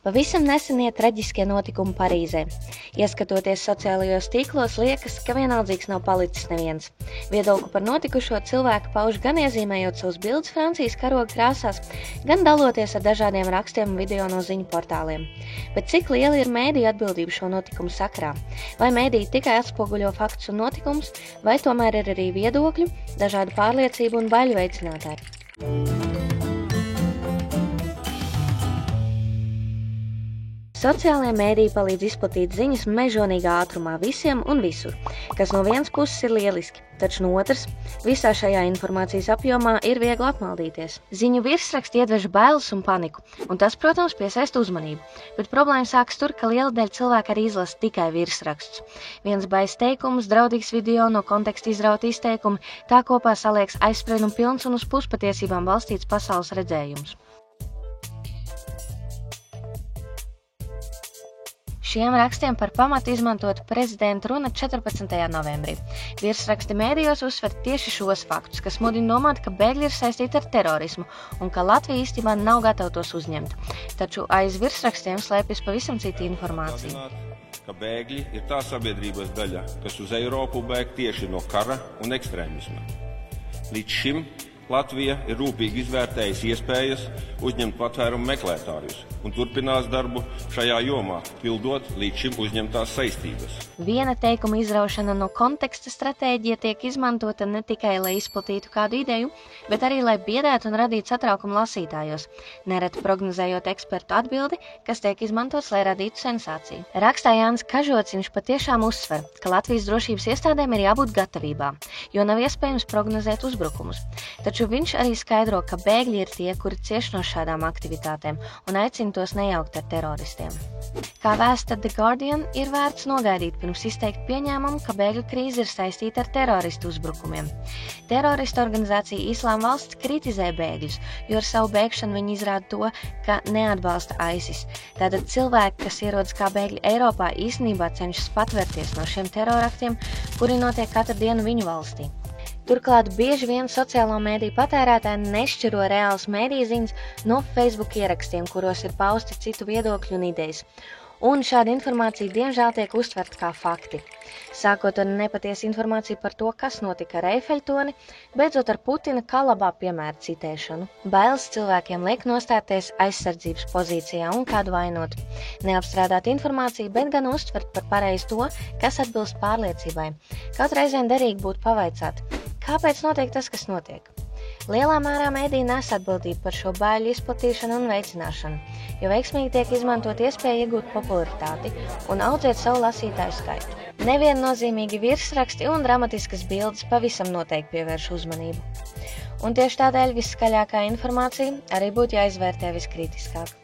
Pavisam nesenie traģiskie notikumi Parīzē. Ieskatoties sociālajos tīklos, liekas, ka vienaldzīgs nav palicis neviens. Viedokli par notikušo cilvēku pauž gan iezīmējot savus bildes Francijas karoga krāsās, gan daloties ar dažādiem rakstiem un video no ziņu portāliem. Bet cik liela ir mēdīju atbildība šo notikumu sakarā? Vai mēdīji tikai atspoguļo faktus un notikumus, vai tomēr ir arī viedokļu, dažādu pārliecību un baļu veicinātāji? Sociālajie mēdīji palīdz izplatīt ziņas mežonīgā ātrumā visiem un visur, kas no vienas puses ir lieliski, taču no otras, visā šajā informācijas apjomā ir viegli apmaldīties. Ziņu virsraksti iedvež bailes un paniku, un tas, protams, piesaista uzmanību, bet problēma sākas tur, ka liela daļa cilvēku arī izlasa tikai virsrakstus. Viens baiss teikums, draudīgs video, no konteksta izrauti izteikumi, tā kopā saliekas aizspriedumu pilns un uz puspatiesībām balstīts pasaules redzējums. Šiem rakstiem par pamatu izmantot prezidenta runa 14. novembrī. Virsraksti mēdījos uzsver tieši šos faktus, kas mudina domāt, ka bēgļi ir saistīti ar terorismu un ka Latvija īstenībā nav gatava tos uzņemt. Taču aiz virsrakstiem slēpjas pavisam cita informācija. Ka bēgļi ir tā sabiedrības daļa, kas uz Eiropu bēg tieši no kara un ekstrēmisma. Līdz šim Latvija ir rūpīgi izvērtējusi iespējas uzņemt patvērumu meklētājus un turpinās darbu šajā jomā, pildot līdz šim uzņemtās saistības. Viena teikuma izraušana no konteksta stratēģija tiek izmantota ne tikai, lai izplatītu kādu ideju, bet arī, lai biedētu un radītu satraukumu lasītājos, nereti prognozējot ekspertu atbildi, kas tiek izmantots, lai radītu sensāciju. Rakstā Jānis Kažociņš patiešām uzsver, ka Latvijas drošības iestādēm ir jābūt gatavībā, jo nav iespējams prognozēt uzbrukumus. Taču viņš arī skaidro, ka bēgļi ir tie, kuri cieš no šādām aktivitātēm un aicina tos nejaukt ar teroristiem. Kā vēsta The Guardian, ir vērts nogaidīt pirms izteikt pieņēmumu, ka bēgļu krīze ir saistīta ar teroristu uzbrukumiem. Teroristu organizācija Islāma valsts kritizē bēgļus, jo ar savu bēgšanu viņi izrāda to, ka neatbalsta ISIS. Tātad cilvēki, kas ierodas kā bēgļi Eiropā, īstenībā cenšas patvērties no šiem teroraktiem, kuri notiek katru dienu viņu valstī. Turklāt bieži vien sociālo mēdīju patērētāji nešķiro reāls mēdīju ziņas no Facebook ierakstiem, kuros ir pausti citu viedokļu un idejas. Un šāda informācija diemžēl tiek uztverta kā fakti. Sākot ar nepatiesu informāciju par to, kas notika ar Eifeļtoni, beidzot ar Putina kā labā piemēra citēšanu. Bailes cilvēkiem liek nostāties aizsardzības pozīcijā un kādu vainot. Neapstrādāt informāciju, bet gan uztvert par pareizu to, kas atbilst pārliecībai. Kaut reizēm derīgi būtu pavaicāt, kāpēc notiek tas, kas notiek? Lielā mērā mēdīji nes atbildību par šo baiļu izplatīšanu un veicināšanu, jo veiksmīgi tiek izmantot iespēja iegūt popularitāti un audzēt savu lasītāju skaitu. Neviennozīmīgi virsraksti un dramatiskas bildes pavisam noteikti pievērš uzmanību. Un tieši tādēļ viskaļākā informācija arī būtu jāizvērtē viskritiskāk.